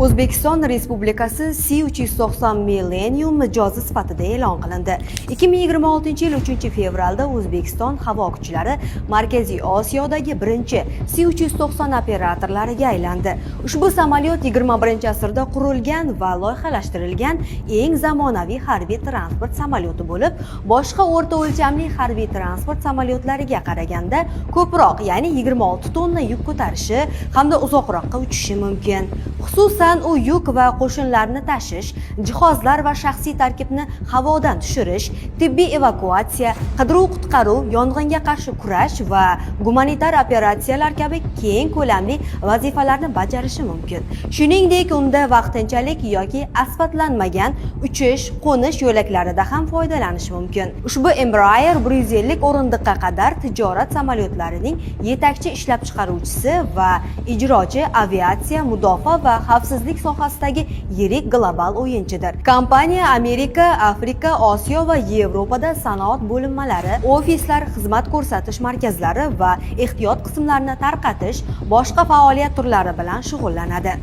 O'zbekiston Respublikasi C-390 Millennium mijozi sifatida e'lon qilindi. 2026-yil 3-fevralda O'zbekiston havo kuchlari Markaziy Osiyodagi birinchi C-390 operatorlariga aylandi. Ushbu samolyot 21-asrda qurilgan va loyihalashtirilgan eng zamonaviy harbiy transport samolyoti bo'lib, boshqa o'rta o'lchamli harbiy transport samolyotlariga qaraganda ko'proq, ya'ni 26 tonna yuk ko'tarishi hamda uzoqroqqa uchishi mumkin. Xususan, u yuk va qo'shinlarni tashish, jihozlar va shaxsiy tarkibni havodan tushirish, tibbiy evakuatsiya, qidiruv-qutqaruv, yong'inga qarshi kurash va gumanitar operatsiyalar kabi keng ko'lamli vazifalarni bajarishi mumkin. Shuningdek, unda vaqtinchalik yoki asfaltlanmagan uchish-qo'nish yo'laklarida ham foydalanish mumkin. Ushbu Embraer 150 lik o'rindiqqa qadar tijorat samolyotlarining yetakchi ishlab chiqaruvchisi va ijrochi aviatsiya, mudofaa va xavfsizlik sohasidagi yirik global o'yinchidir. Kompaniya Amerika, Afrika, Osiyo va Yevropada sanoat bo'linmalari, ofislar, xizmat ko'rsatish markazlari va ehtiyot qismlarini tarqatish, boshqa faoliyat turlari bilan shug'ullanadi.